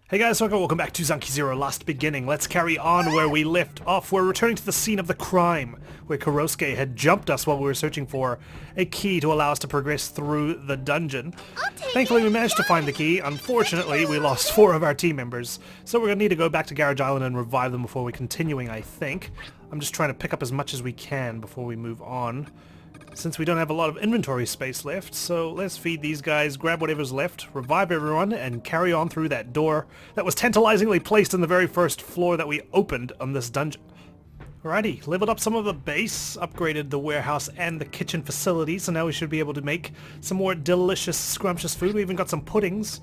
Hey guys, welcome back to Zanki Zero Last Beginning. Let's carry on where we left off. We're returning to the scene of the crime, where Kurosuke had jumped us while we were searching for a key to allow us to progress through the dungeon. Thankfully we managed to find the key. Unfortunately, we lost 4 of our team members, so we're going to need to go back to Garage Island and revive them before we're continuing, I think. I'm just trying to pick up as much as we can before we move on, since we don't have a lot of inventory space left. So let's feed these guys, grab whatever's left, revive everyone, and carry on through that door that was tantalizingly placed in the very first floor that we opened on this dungeon. Alrighty, leveled up some of the base, upgraded the warehouse and the kitchen facilities, so now we should be able to make some more delicious, scrumptious food. We even got some puddings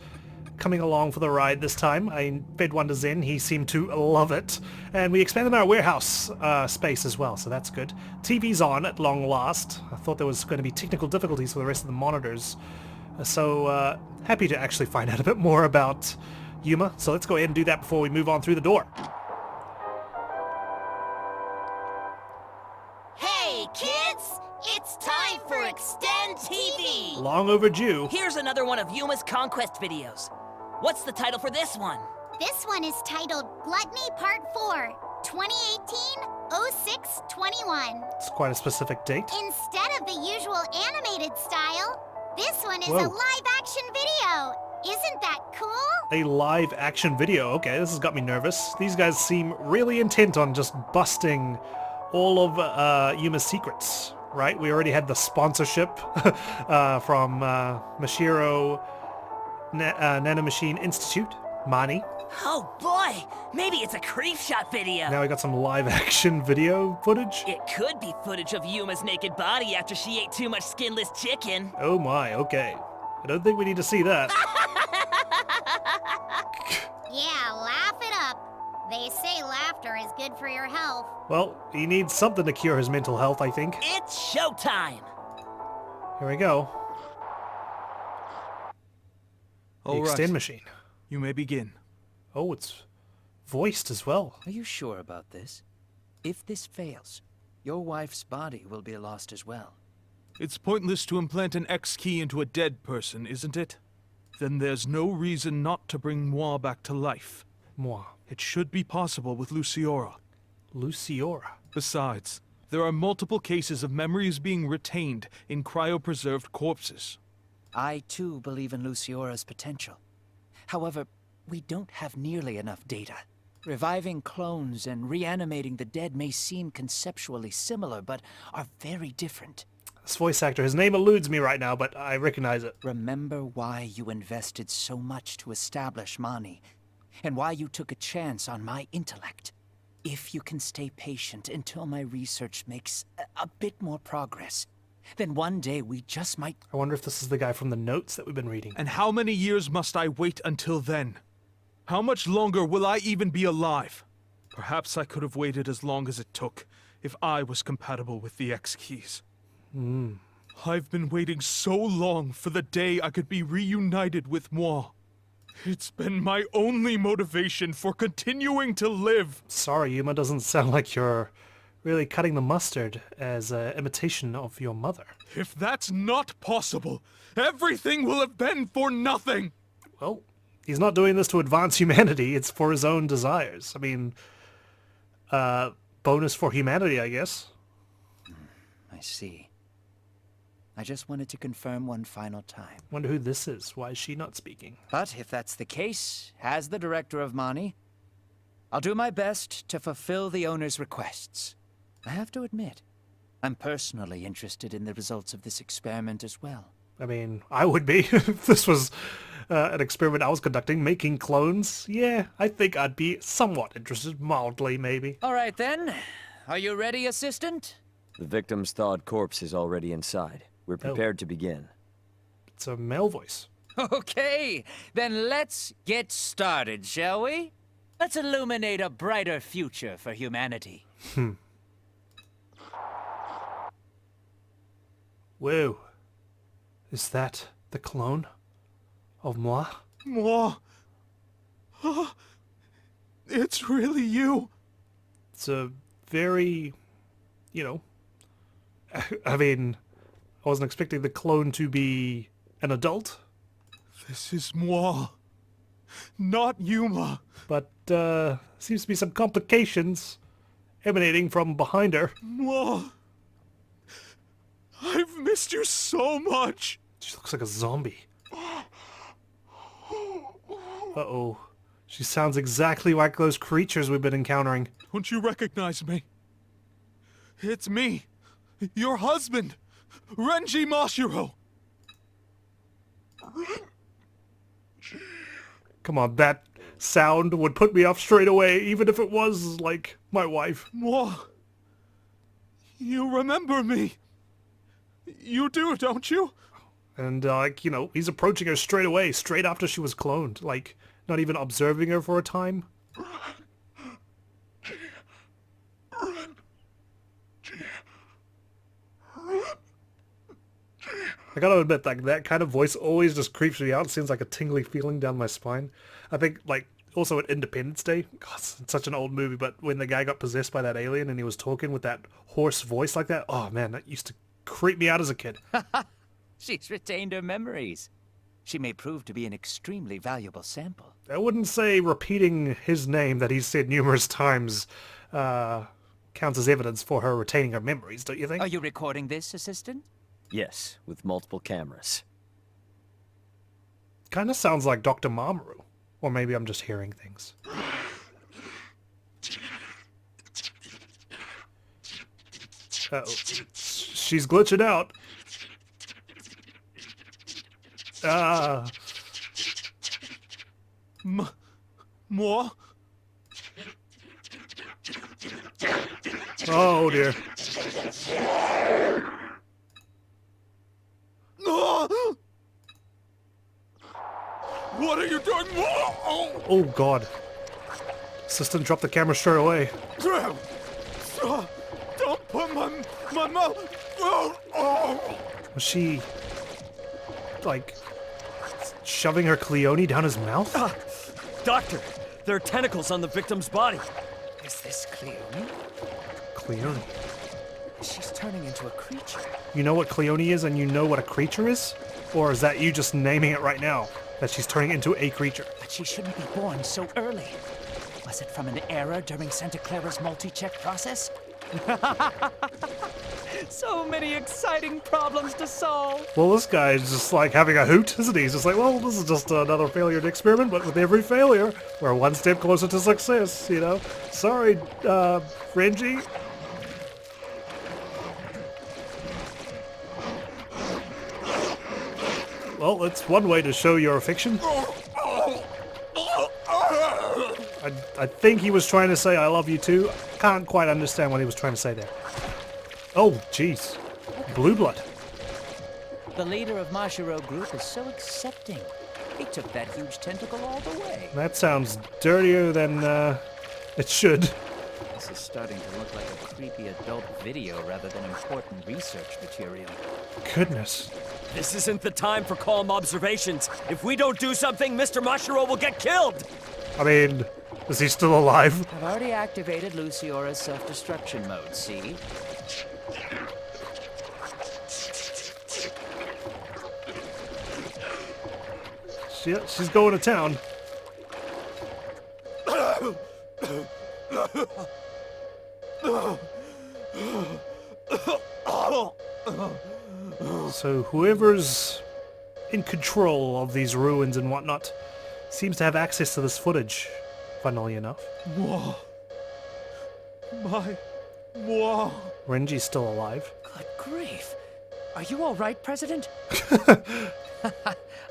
coming along for the ride this time. I fed one to Zen, he seemed to love it. And we expanded our warehouse space as well, so that's good. TV's on at long last. I thought there was going to be technical difficulties for the rest of the monitors. So happy to actually find out a bit more about Yuma. So let's go ahead and do that before we move on through the door. Hey kids! It's time for Extend TV! Long overdue. Here's another one of Yuma's conquest videos. What's the title for this one? This one is titled Gluttony Part 4, 2018-06-21. It's quite a specific date. Instead of the usual animated style, this one is Whoa. a live-action video. Isn't that cool? A live action video. Okay, this has got me nervous. These guys seem really intent on just busting all of Yuma's secrets, right? We already had the sponsorship from MASHIRO Nanomachine Institute, MANI. Oh boy! Maybe it's a creep shot video! Now we got some live action video footage. It could be footage of Yuma's naked body after she ate too much skinless chicken. Oh my, okay. I don't think we need to see that. Yeah, laugh it up. They say laughter is good for your health. Well, he needs something to cure his mental health, I think. It's showtime! Here we go. The All extend right, machine. you may begin. Oh, it's voiced as well. Are you sure about this? If this fails, your wife's body will be lost as well. It's pointless to implant an X key into a dead person, isn't it? Then there's no reason not to bring Moi back to life. Moi. It should be possible with Luciora. Luciora. Besides, there are multiple cases of memories being retained in cryopreserved corpses. I too believe in Luciora's potential. However, we don't have nearly enough data. Reviving clones and reanimating the dead may seem conceptually similar, but are very different. This voice actor, his name eludes me right now, but I recognize it. Remember why you invested so much to establish MANI, and why you took a chance on my intellect. If you can stay patient until my research makes a bit more progress, then one day we just might... I wonder if this is the guy from the notes that we've been reading. And how many years must I wait until then? How much longer will I even be alive? Perhaps I could have waited as long as it took if I was compatible with the X keys. I've been waiting so long for the day I could be reunited with Moi. It's been my only motivation for continuing to live. Sorry, Yuma, doesn't sound like you're really cutting the mustard as an imitation of your mother. If that's not possible, everything will have been for nothing. Well, he's not doing this to advance humanity, it's for his own desires. I mean, bonus for humanity, I guess. I see. I just wanted to confirm one final time. Wonder who this is. Why is she not speaking? But if that's the case, as the director of MANI, I'll do my best to fulfill the owner's requests. I have to admit, I'm personally interested in the results of this experiment as well. I mean, I would be if this was an experiment I was conducting, making clones. Yeah, I think I'd be somewhat interested, mildly maybe. All right then. Are you ready, assistant? The victim's thawed corpse is already inside. We're prepared to begin. It's a male voice. Okay, then let's get started, shall we? Let's illuminate a brighter future for humanity. Whoa. Is that the clone of Moi? Moi. It's really you. It's a very, you know, I mean, I wasn't expecting the clone to be an adult. This is Moi. Not Yuma. But, seems to be some complications emanating from behind her. Moi. I've missed you so much. She looks like a zombie. Uh-oh. She sounds exactly like those creatures we've been encountering. Don't you recognize me? It's me, your husband, Renji Mashiro. Come on, that sound would put me off straight away, even if it was, like, my wife. Moi. You remember me. You do, don't you? And, like, you know, he's approaching her straight away, straight after she was cloned. Like, not even observing her for a time. I gotta admit, like, that kind of voice always just creeps me out. It seems like a tingly feeling down my spine. I think, like, also at Independence Day, God, it's such an old movie, but when the guy got possessed by that alien and he was talking with that hoarse voice like that, oh man, that used to creep me out as a kid. She's retained her memories. She may prove to be an extremely valuable sample. I wouldn't say repeating his name that he's said numerous times counts as evidence for her retaining her memories, don't you think? Are you recording this, Assistant? Yes, with multiple cameras. Kind of sounds like Dr. Mamoru. Or maybe I'm just hearing things. Uh-oh. She's glitching out. Moi? Oh dear. What are you doing? Oh god. Assistant dropped the camera straight away. Don't put my mouth. Was she, like, shoving her Cleone down his mouth? Doctor, there are tentacles on the victim's body. Is this Cleone? Cleone. She's turning into a creature. You know what Cleone is and you know what a creature is? Or is that you just naming it right now? That she's turning into a creature? But she shouldn't be born so early. Was it from an error during Santa Clara's multi-check process? So many exciting problems to solve. Well, this guy is just like having a hoot, isn't he? He's just like, well, this is just another failed experiment, but with every failure, we're one step closer to success, you know? Sorry, Renji. Well, it's one way to show your affection. I think he was trying to say I love you too. Can't quite understand what he was trying to say there. Oh, jeez. Blue blood. The leader of Mashiro Group is so accepting. He took that huge tentacle all the way. That sounds dirtier than it should. This is starting to look like a creepy adult video rather than important research material. Goodness. This isn't the time for calm observations. If we don't do something, Mr. Mashiro will get killed! I mean, is he still alive? I've already activated Luciora's self-destruction mode, see? She's going to town. So whoever's in control of these ruins and whatnot seems to have access to this footage, funnily enough. Moi. Renji's still alive. Good grief. Are you all right, President?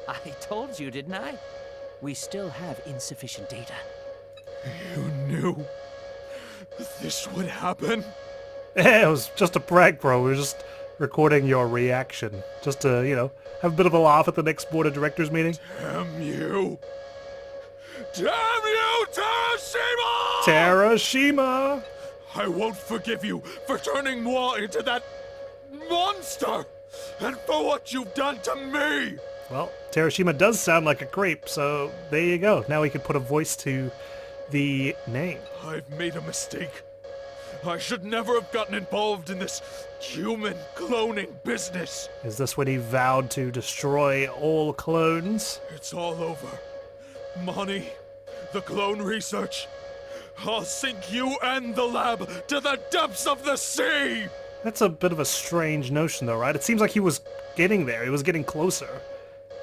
I told you, didn't I? We still have insufficient data. You knew this would happen? It was just a prank, bro. We were just recording your reaction. Just to, you know, have a bit of a laugh at the next board of directors meeting. Damn you! Damn you, TERASHIMA! TERASHIMA! I won't forgive you for turning Moi into that monster! And for what you've done to me! Well, TERASHIMA does sound like a creep, so there you go. Now we can put a voice to the name. I've made a mistake. I should never have gotten involved in this human cloning business. Is this when he vowed to destroy all clones? It's all over. MANI, the clone research. I'll sink you and the lab to the depths of the sea! That's a bit of a strange notion though, right? It seems like he was getting there, he was getting closer.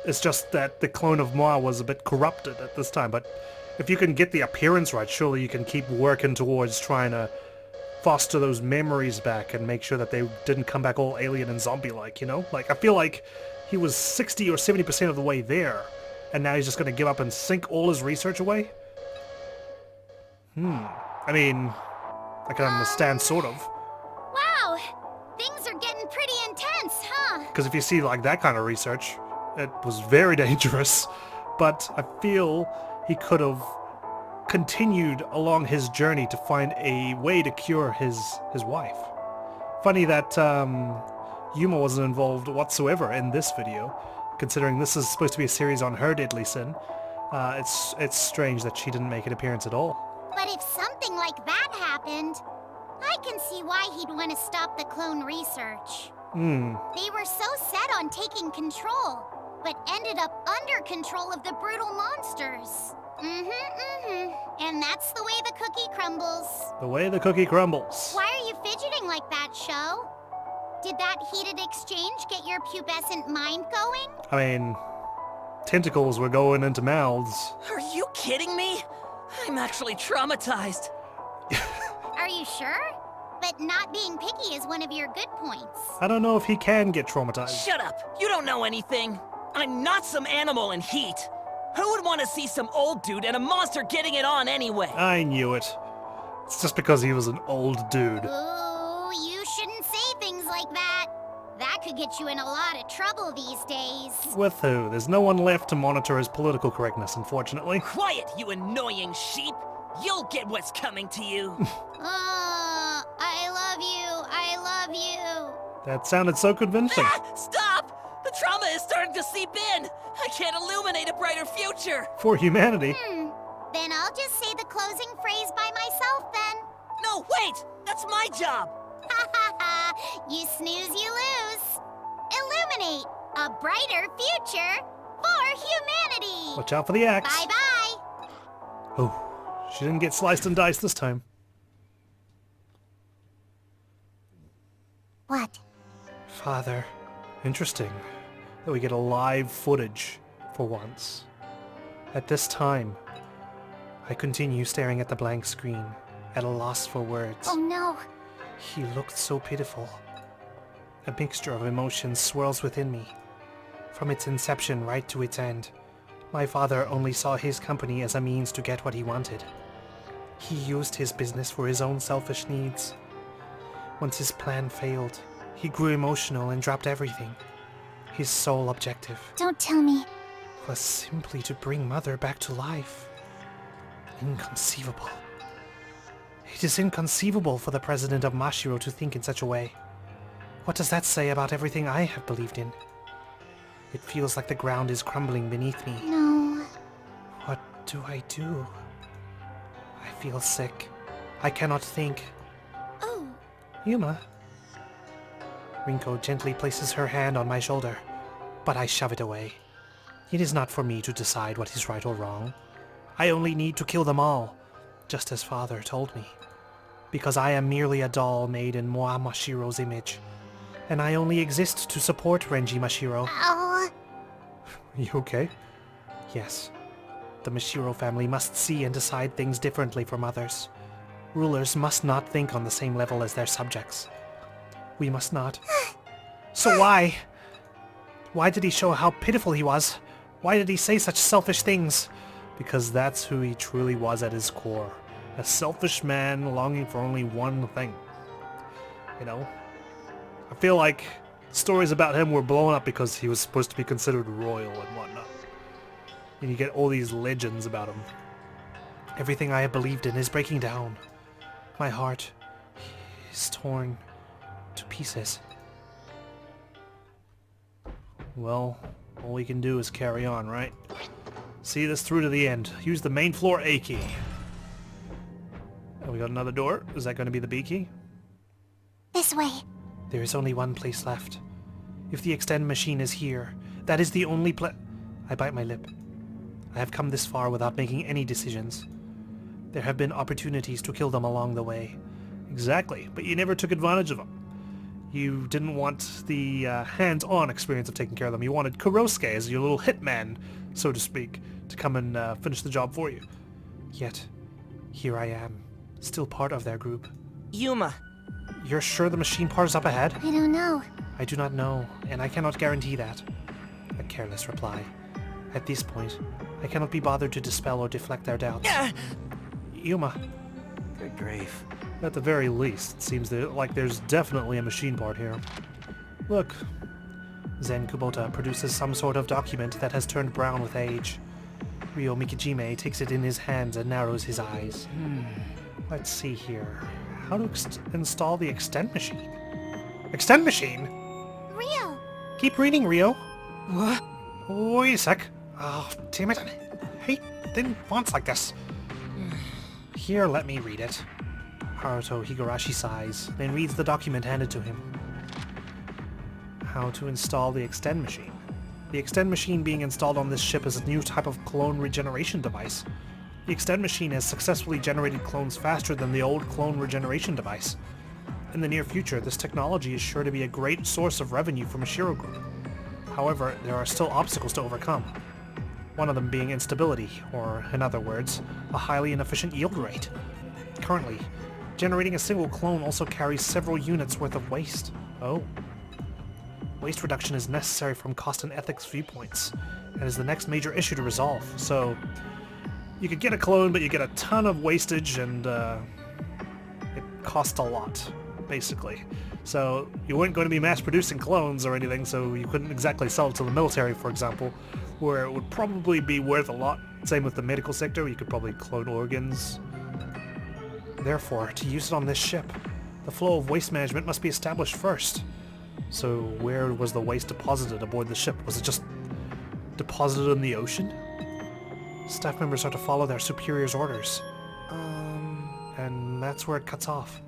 It's just that the clone of Moi was a bit corrupted at this time, but if you can get the appearance right, surely you can keep working towards trying to foster those memories back and make sure that they didn't come back all alien and zombie-like, you know? Like, I feel like he was 60 or 70% of the way there, and now he's just gonna give up and sink all his research away? I mean, I can understand, sort of. Wow, things are getting pretty intense, huh? Because if you see, like, that kind of research, it was very dangerous. But I feel he could have continued along his journey to find a way to cure his wife. Funny that Yuma wasn't involved whatsoever in this video, considering this is supposed to be a series on her deadly sin. It's strange that she didn't make an appearance at all. But if something like that happened, I can see why he'd want to stop the clone research. They were so set on taking control, but ended up under control of the brutal monsters. And that's the way the cookie crumbles. The way the cookie crumbles. Why are you fidgeting like that, Sho? Did that heated exchange get your pubescent mind going? I mean, tentacles were going into mouths. Are you kidding me? I'm actually traumatized. Are you sure? But not being picky is one of your good points. I don't know if he can get traumatized. Shut up! You don't know anything! I'm not some animal in heat! Who would want to see some old dude and a monster getting it on anyway? I knew it. It's just because he was an old dude. Ooh, you shouldn't say things like that. That could get you in a lot of trouble these days. With who? There's no one left to monitor his political correctness, unfortunately. Quiet, you annoying sheep! You'll get what's coming to you! I love you. That sounded so convincing. Ah, stop! The trauma is starting to seep in! I can't illuminate a brighter future! For humanity. Then I'll just say the closing phrase by myself then. No, wait! That's my job! Ha ha ha! You snooze, you lose. Illuminate a brighter future for humanity. Watch out for the axe. Bye-bye. Oh, she didn't get sliced and diced this time. What? Father. Interesting that we get a live footage for once. At this time, I continue staring at the blank screen, at a loss for words. Oh no. He looked so pitiful. A mixture of emotions swirls within me. From its inception right to its end, my father only saw his company as a means to get what he wanted. He used his business for his own selfish needs. Once his plan failed, he grew emotional and dropped everything. His sole objective Don't tell me. was simply to bring Mother back to life. Inconceivable. It is inconceivable for the president of MASHIRO to think in such a way. What does that say about everything I have believed in? It feels like the ground is crumbling beneath me. No. What do I do? I feel sick. I cannot think. Oh. Yuma. Rinko gently places her hand on my shoulder, but I shove it away. It is not for me to decide what is right or wrong. I only need to kill them all, just as Father told me. Because I am merely a doll made in Moi Mashiro's image, and I only exist to support Renji Mashiro. Oh. You okay? Yes. The Mashiro family must see and decide things differently from others. Rulers must not think on the same level as their subjects. We must not. So why? Why did he show how pitiful he was? Why did he say such selfish things? Because that's who he truly was at his core. A selfish man longing for only one thing. You know? I feel like stories about him were blown up because he was supposed to be considered royal and whatnot. And you get all these legends about him. Everything I have believed in is breaking down. My heart is torn to pieces. Well, all we can do is carry on, right? See this through to the end. Use the main floor A key. And we got another door. Is that going to be the B key? This way. There is only one place left. If the extend machine is here, that is the only I bite my lip. I have come this far without making any decisions. There have been opportunities to kill them along the way. Exactly, but you never took advantage of them. You didn't want the hands-on experience of taking care of them. You wanted Kurosuke as your little hitman, so to speak, to come and finish the job for you. Yet, here I am, still part of their group. Yuma. You're sure the machine part is up ahead? I don't know. I do not know, and I cannot guarantee that. A careless reply. At this point, I cannot be bothered to dispel or deflect their doubts. Yuma. Good grief. At the very least, it seems like there's definitely a machine part here. Look. Zen Kubota produces some sort of document that has turned brown with age. Ryo Mikijime takes it in his hands and narrows his eyes. Let's see here. How to install the extend machine? Extend machine? Rio! Keep reading, Ryo. What? Wait a sec. Oh, damn it. I hate thin fonts like this. Here, let me read it. Haruto Higurashi sighs, then reads the document handed to him. How to install the extend machine. The extend machine being installed on this ship is a new type of clone regeneration device. The extend machine has successfully generated clones faster than the old clone regeneration device. In the near future, this technology is sure to be a great source of revenue for MASHIRO Group. However, there are still obstacles to overcome. One of them being instability, or, in other words, a highly inefficient yield rate. Currently, generating a single clone also carries several units worth of waste. Oh. Waste reduction is necessary from cost and ethics viewpoints, and is the next major issue to resolve. So, you could get a clone, but you get a ton of wastage, and it costs a lot, basically. So, you weren't going to be mass-producing clones or anything, so you couldn't exactly sell it to the military, for example, where it would probably be worth a lot. Same with the medical sector, you could probably clone organs. Therefore, to use it on this ship, the flow of waste management must be established first. So where was the waste deposited aboard the ship? Was it just deposited in the ocean? Staff members are to follow their superiors' orders. And that's where it cuts off.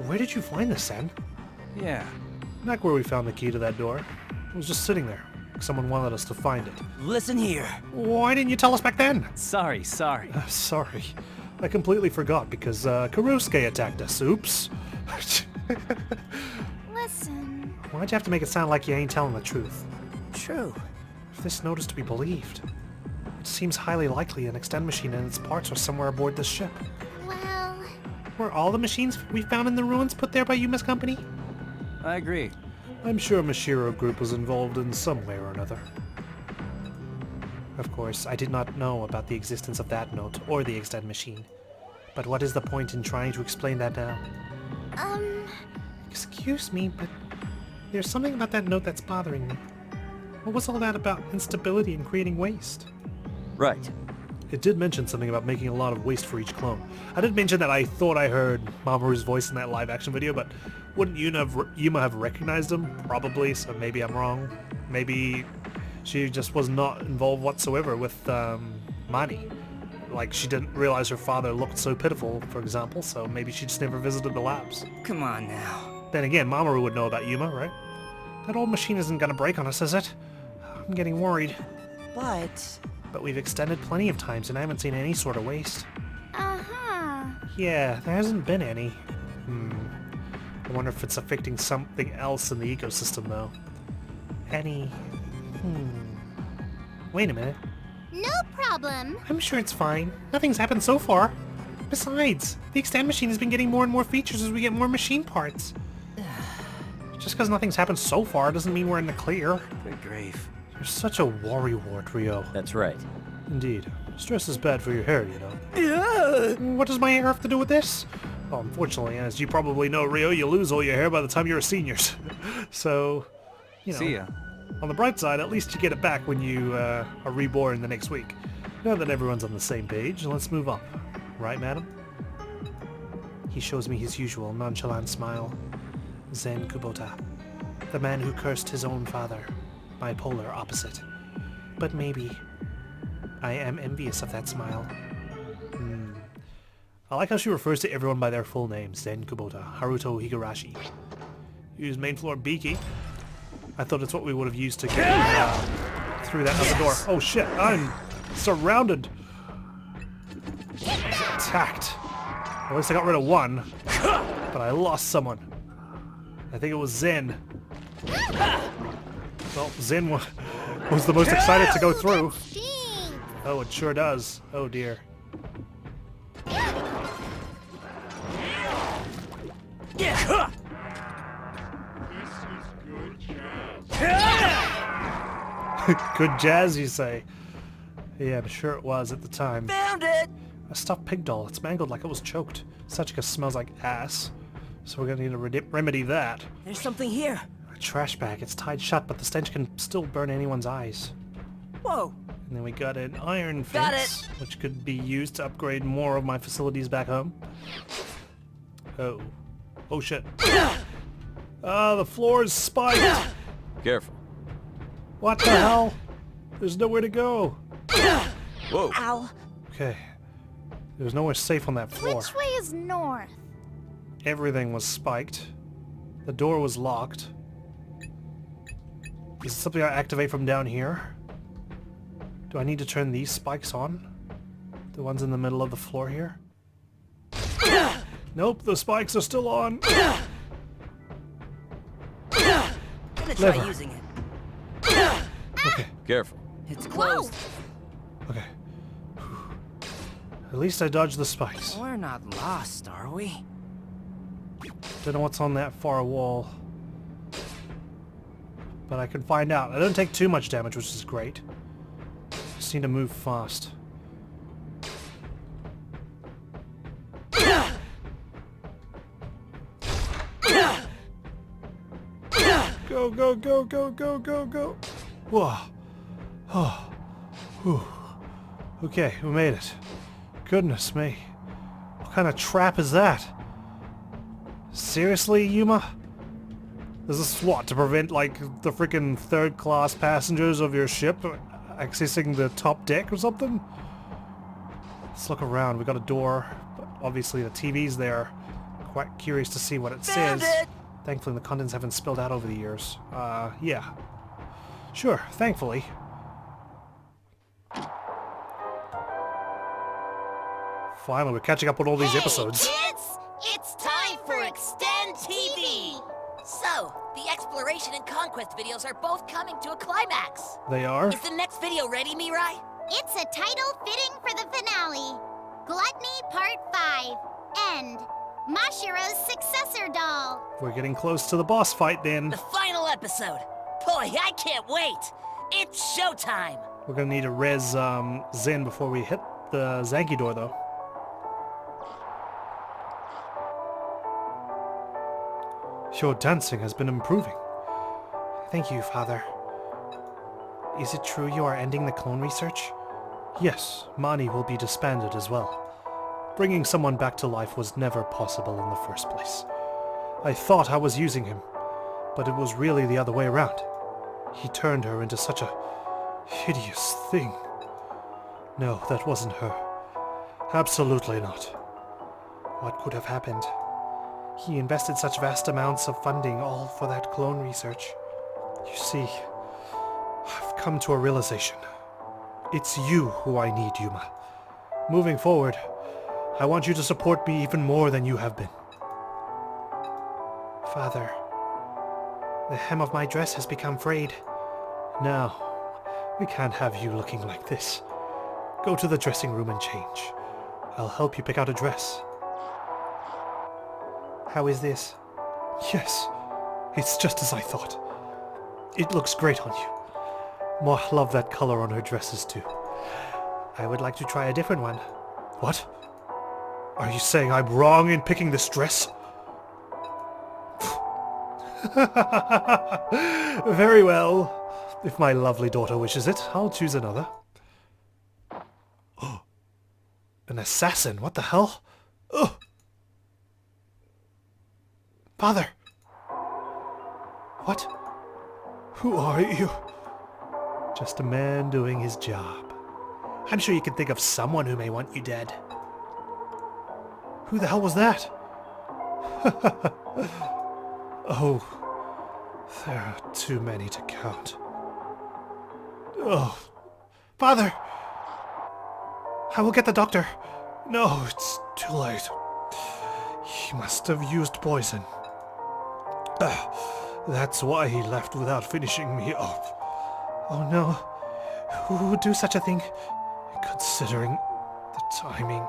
Where did you find this, Sen? Yeah. Back where we found the key to that door. It was just sitting there. Someone wanted us to find it. Listen here. Why didn't you tell us back then? Sorry. Sorry. I completely forgot because Kurosuke attacked us. Oops. Listen. Why'd you have to make it sound like you ain't telling the truth? True. If this note is to be believed, it seems highly likely an extend machine and its parts are somewhere aboard this ship. Well... Were all the machines we found in the ruins put there by Yuma's company? I agree. I'm sure MASHIRO Group was involved in some way or another. Of course, I did not know about the existence of that note or the extend machine. But what is the point in trying to explain that now? Excuse me, but there's something about that note that's bothering me. What was all that about instability and creating waste? Right. It did mention something about making a lot of waste for each clone. I did mention that I thought I heard Mamoru's voice in that live action video, but wouldn't Yuma have recognized him? Probably, so maybe I'm wrong. Maybe she just was not involved whatsoever with MANI. Like, she didn't realize her father looked so pitiful, for example, so maybe she just never visited the labs. Come on now. Then again, Mamoru would know about Yuma, right? That old machine isn't gonna break on us, is it? I'm getting worried. But we've extended plenty of times and I haven't seen any sort of waste. Uh-huh. Yeah, there hasn't been any. I wonder if it's affecting something else in the ecosystem, though. Wait a minute. No problem. I'm sure it's fine. Nothing's happened so far. Besides, the extend machine has been getting more and more features as we get more machine parts. Just because nothing's happened so far doesn't mean we're in the clear. Good grief. You're such a worrywart, Ryo. That's right. Indeed. Stress is bad for your hair, you know. Yeah. What does my hair have to do with this? Well, unfortunately, as you probably know, Ryo, you lose all your hair by the time you're a senior. So, you know. See ya. On the bright side, at least you get it back when you are reborn the next week. Now that everyone's on the same page, let's move up. Right, madam? He shows me his usual nonchalant smile. Zen Kubota. The man who cursed his own father. My polar opposite. But maybe I am envious of that smile. I like how she refers to everyone by their full names. Zen Kubota, Haruto Higurashi. Use main floor Beaky. I thought it's what we would have used to get through that other door. Oh shit, I'm Surrounded. Attacked. At least I got rid of one. But I lost someone. I think it was Zen. Well, Zen was the most excited to go through. Oh, it sure does. Oh dear. Good jazz, you say? Yeah, I'm sure it was at the time. Found it! A stuffed pig doll. It's mangled like it was choked. Sachika smells like ass. So we're gonna need to remedy that. There's something here. A trash bag. It's tied shut, but the stench can still burn anyone's eyes. Whoa. And then we got an iron Got fence, which could be used to upgrade more of my facilities back home. Oh. Oh shit. The floor is spiked! Careful. What the hell? There's nowhere to go. Whoa. Ow. Okay. There's nowhere safe on that floor. Which way is north? Everything was spiked. The door was locked. Is it something I activate from down here? Do I need to turn these spikes on? The ones in the middle of the floor here? Nope, the spikes are still on. Gonna try Lever. using it. Okay, Careful. It's closed. okay. At least I dodged the spikes. We're not lost, are we? Don't know what's on that far wall. But I can find out. I don't take too much damage, which is great. Just need to move fast. Go, go, go, go, go, go, go. Whoa. Oh. Whew. Okay, we made it. Goodness me. What kind of trap is that? Seriously, Yuma? Is this what, to prevent, like, the freaking third-class passengers of your ship accessing the top deck or something? Let's look around. We got a door, but obviously the TV's there. Quite curious to see what it Found says. it! Thankfully the contents haven't spilled out over the years. Yeah. Sure, thankfully. Finally, we're catching up with all these episodes. Kids, it's time for Extend TV! So, the exploration and conquest videos are both coming to a climax. They are? Is the next video ready, Mirai? It's a title fitting for the finale. Gluttony Part 5. End. Mashiro's successor doll. We're getting close to the boss fight then. The final episode. Boy, I can't wait! It's showtime! We're gonna need to res Zen before we hit the Zanki door though. Your dancing has been improving. Thank you, Father. Is it true you are ending the clone research? Yes, MANI will be disbanded as well. Bringing someone back to life was never possible in the first place. I thought I was using him, but it was really the other way around. He turned her into such a hideous thing. No, that wasn't her. Absolutely not. What could have happened? He invested such vast amounts of funding all for that clone research. You see, I've come to a realization. It's you who I need, Yuma. Moving forward, I want you to support me even more than you have been. Father, the hem of my dress has become frayed. No, we can't have you looking like this. Go to the dressing room and change. I'll help you pick out a dress. How is this? Yes, it's just as I thought. It looks great on you. Moi love that color on her dresses too. I would like to try a different one. What? Are you saying I'm wrong in picking this dress? Very well. If my lovely daughter wishes it, I'll choose another. Oh, an assassin? What the hell? Oh. Father! What? Who are you? Just a man doing his job. I'm sure you can think of someone who may want you dead. Who the hell was that? Oh, there are too many to count. Oh, Father! I will get the doctor. No, it's too late. He must have used poison. That's why he left without finishing me off. Oh no. Who would do such a thing? Considering the timing.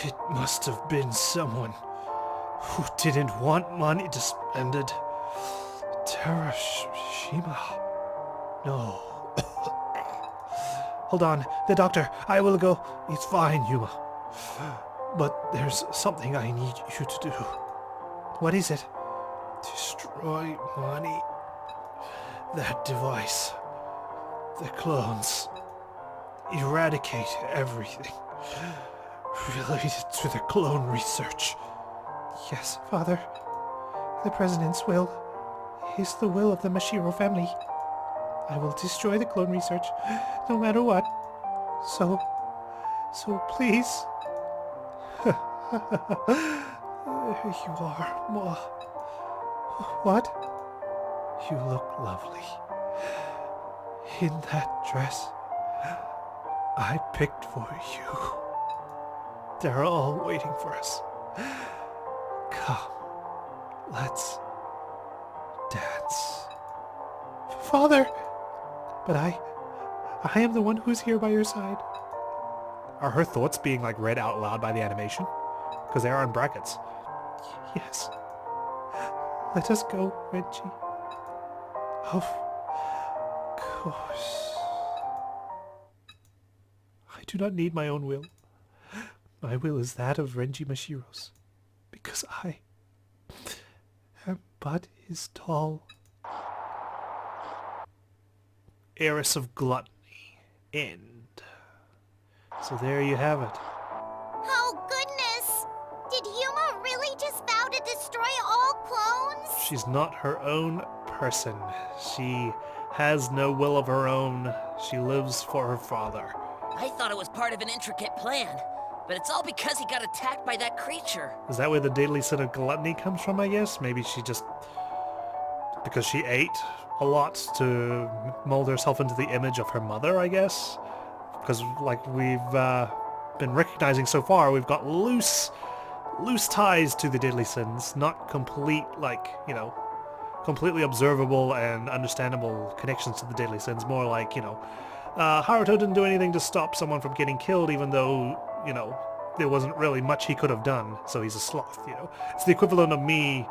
It must have been someone who didn't want MANI disbanded. TERASHIMA. No. Hold on, the doctor. I will go. It's fine, Yuma. But there's something I need you to do. What is it? Destroy MANI. That device. The clones. Eradicate everything related to the clone research. Yes, Father. The President's will is the will of the MASHIRO family. I will destroy the clone research, no matter what. So please. There you are, Moi. What? You look lovely. In that dress I picked for you. They're all waiting for us. Come, let's dance. Father! But I am the one who's here by your side. Are her thoughts being like read out loud by the animation? Because they are in brackets. Yes. Let us go, Renji. Of course. I do not need my own will. My will is that of Renji Mashiro's. Because I am but his tall heiress of gluttony. End. So there you have it. Oh, goodness! Did Yuma really just vow to destroy all clones? She's not her own person. She has no will of her own. She lives for her father. I thought it was part of an intricate plan, but it's all because he got attacked by that creature. Is that where the deadly sin of gluttony comes from, I guess? Maybe she just... because she ate a lot to mold herself into the image of her mother, I guess? Because, like, we've been recognizing so far, we've got loose ties to the deadly sins, not complete, like, you know, completely observable and understandable connections to the deadly sins, more like, you know, Haruto didn't do anything to stop someone from getting killed, even though, you know, there wasn't really much he could have done, so he's a sloth, you know. It's the equivalent of me,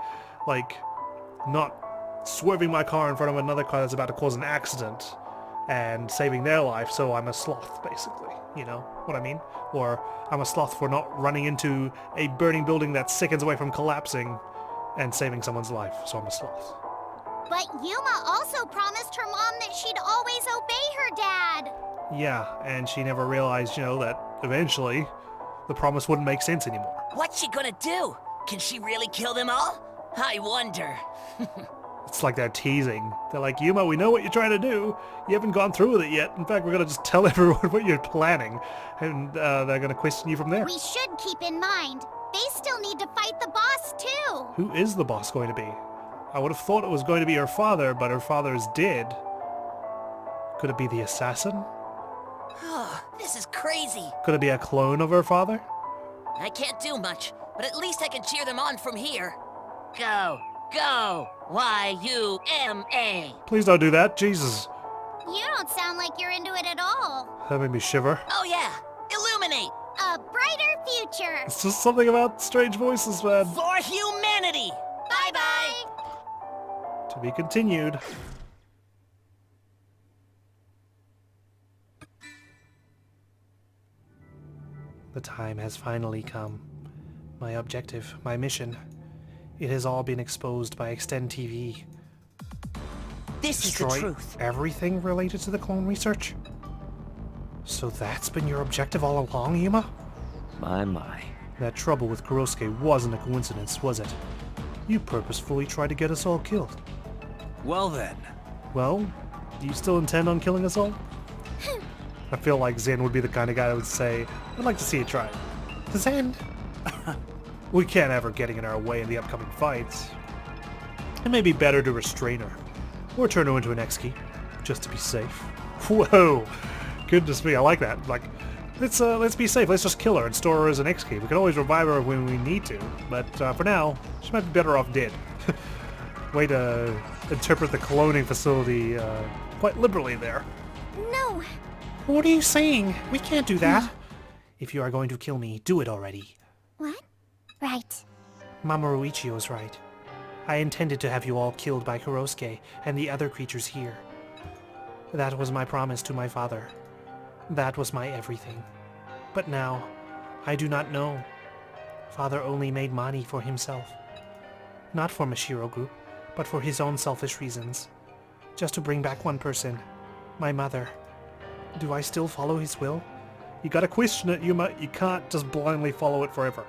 like, not swerving my car in front of another car that's about to cause an accident and saving their life, so I'm a sloth, basically. You know what I mean? Or I'm a sloth for not running into a burning building that's seconds away from collapsing and saving someone's life, so I'm a sloth. But Yuma also promised her mom that she'd always obey her dad. Yeah, and she never realized, you know, that eventually the promise wouldn't make sense anymore. What's she gonna do? Can she really kill them all? I wonder. It's like they're teasing. They're like, Yuma, we know what you're trying to do. You haven't gone through with it yet. In fact, we're going to just tell everyone what you're planning. And they're going to question you from there. We should keep in mind, they still need to fight the boss too. Who is the boss going to be? I would have thought it was going to be her father, but her father is dead. Could it be the assassin? Oh, this is crazy. Could it be a clone of her father? I can't do much, but at least I can cheer them on from here. Go, go, Y-U-M-A. Please don't do that, Jesus. You don't sound like you're into it at all. That made me shiver. Oh yeah, illuminate. A brighter future. It's just something about strange voices, man. For humanity. Bye-bye. To be continued. The time has finally come. My objective, my mission. It has all been exposed by Extend TV. This is the Destroy truth. everything related to the clone research? So that's been your objective all along, Yuma? My. That trouble with Kurosuke wasn't a coincidence, was it? You purposefully tried to get us all killed. Well then. Well, do you still intend on killing us all? I feel like Zen would be the kind of guy that would say, I'd like to see you try it. Zen? We can't have her getting in our way in the upcoming fights. It may be better to restrain her, or turn her into an X-Key, just to be safe. Whoa! Goodness me, I like that. Like, Let's be safe. Let's just kill her and store her as an X key. We can always revive her when we need to, but for now, she might be better off dead. Way to interpret the cloning facility quite liberally there. No. What are you saying? We can't do that. If you are going to kill me, do it already. What? Right. Mamoru Ichiyo's right. I intended to have you all killed by Kurosuke and the other creatures here. That was my promise to my father. That was my everything. But now, I do not know. Father only made Mani for himself. Not for Mashiro Group, but for his own selfish reasons. Just to bring back one person. My mother. Do I still follow his will? You gotta question it, Yuma. You can't just blindly follow it forever.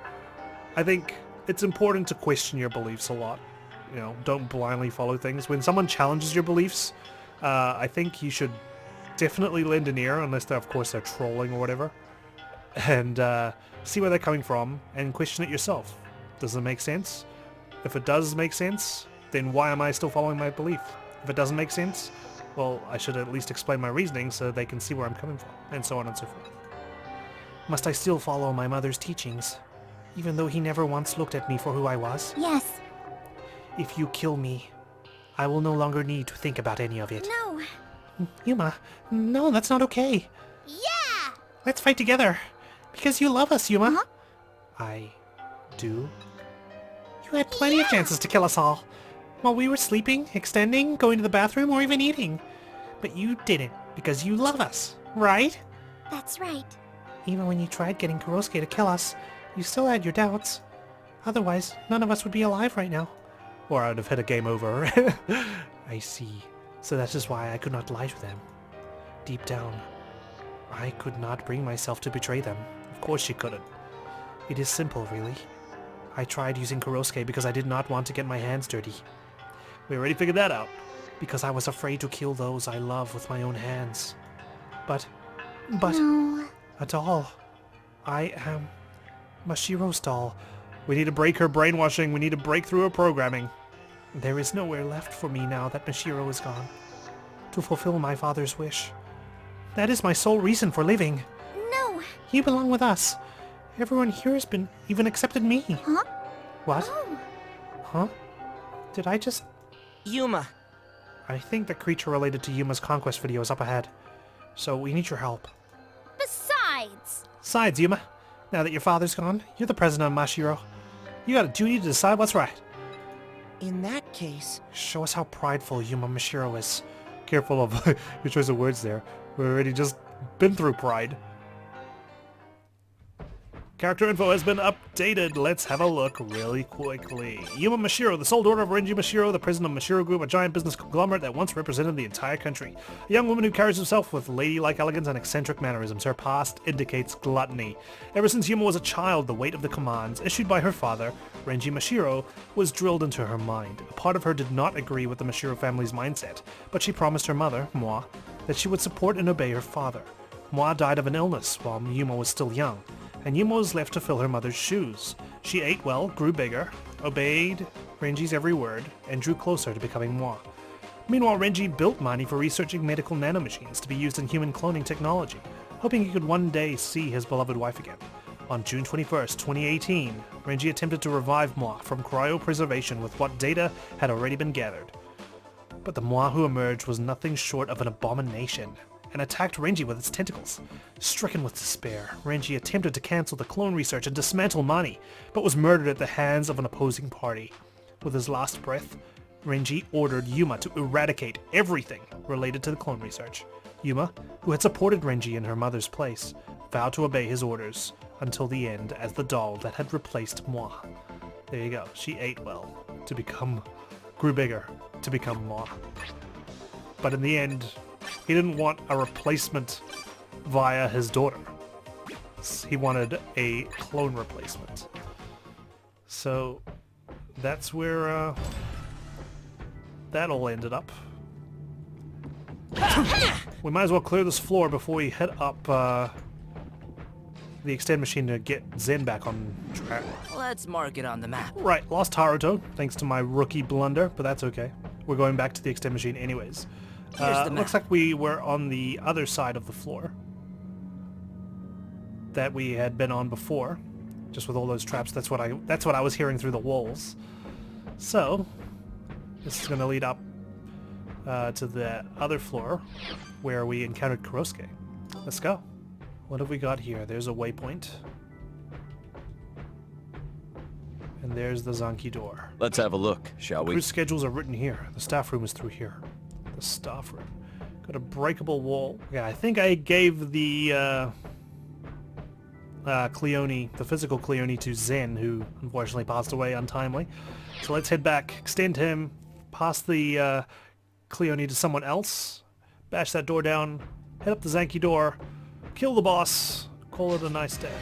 I think it's important to question your beliefs a lot. You know, don't blindly follow things. When someone challenges your beliefs, I think you should definitely lend an ear, unless they're, of course, they're trolling or whatever, and see where they're coming from and question it yourself. Does it make sense? If it does make sense, then why am I still following my belief? If it doesn't make sense, well, I should at least explain my reasoning so they can see where I'm coming from, and so on and so forth. Must I still follow my mother's teachings, even though he never once looked at me for who I was? Yes. If you kill me, I will no longer need to think about any of it. No. Yuma, no, that's not okay. Yeah! Let's fight together. Because you love us, Yuma. Huh? I do. You had plenty of chances to kill us all. While we were sleeping, extending, going to the bathroom, or even eating. But you didn't, because you love us, right? That's right. Even when you tried getting Kurosuke to kill us, you still had your doubts. Otherwise, none of us would be alive right now. Or I'd have had a game over. I see. So that is why I could not lie to them. Deep down, I could not bring myself to betray them. Of course you couldn't. It is simple, really. I tried using Kurosuke because I did not want to get my hands dirty. We already figured that out. Because I was afraid to kill those I love with my own hands. But... No. A doll. I am Mashiro's doll. We need to break her brainwashing. We need to break through her programming. There is nowhere left for me now that Mashiro is gone. To fulfill my father's wish. That is my sole reason for living. No. You belong with us. Everyone here has been even accepted me. Huh? What? Oh. Huh? Did I just... Yuma. I think the creature related to Yuma's conquest video is up ahead. So we need your help. Besides, Yuma, now that your father's gone, you're the president of Mashiro. You got a duty to decide what's right. In that case... Show us how prideful Yuma Mashiro is. Careful of your choice of words there. We've already just been through pride. Character info has been updated. Let's have a look really quickly. Yuma Mashiro, the sole daughter of Renji Mashiro, the president of Mashiro Group, a giant business conglomerate that once represented the entire country. A young woman who carries herself with ladylike elegance and eccentric mannerisms. Her past indicates gluttony. Ever since Yuma was a child, the weight of the commands issued by her father, Renji Mashiro, was drilled into her mind. A part of her did not agree with the Mashiro family's mindset, but she promised her mother, Moi, that she would support and obey her father. Moi died of an illness while Yuma was still young, and Yuma was left to fill her mother's shoes. She ate well, grew bigger, obeyed Renji's every word, and drew closer to becoming Moi. Meanwhile, Renji built Mani for researching medical nanomachines to be used in human cloning technology, hoping he could one day see his beloved wife again. On June 21st, 2018, Renji attempted to revive Moi from cryopreservation with what data had already been gathered. But the Moi who emerged was nothing short of an abomination, and attacked Renji with its tentacles. Stricken with despair, Renji attempted to cancel the clone research and dismantle Mani, but was murdered at the hands of an opposing party. With his last breath, Renji ordered Yuma to eradicate everything related to the clone research. Yuma, who had supported Renji in her mother's place, vowed to obey his orders until the end as the doll that had replaced Moi. There you go, she ate well grew bigger to become Moi. But in the end, he didn't want a replacement via his daughter. He wanted a clone replacement. So that's where that all ended up. We might as well clear this floor before we head up the extend machine to get Zen back on track. Let's mark it on the map. Right, lost Haruto, thanks to my rookie blunder, but that's okay. We're going back to the extend machine anyways. Here's the map. Looks like we were on the other side of the floor. that we had been on before, just with all those traps. That's what I was hearing through the walls. So this is going to lead up to the other floor where we encountered Kurosuke. Let's go. What have we got here? There's a waypoint. And there's the Zanki door. Let's have a look, shall we? Cruise schedules are written here. The staff room is through here. The staff room. Got a breakable wall. Yeah, I think I gave the Cleone, the physical Cleone, to Zen, who unfortunately passed away untimely. So let's head back, extend him, pass the Cleone to someone else, bash that door down, head up the Zanki door, kill the boss, call it a nice day.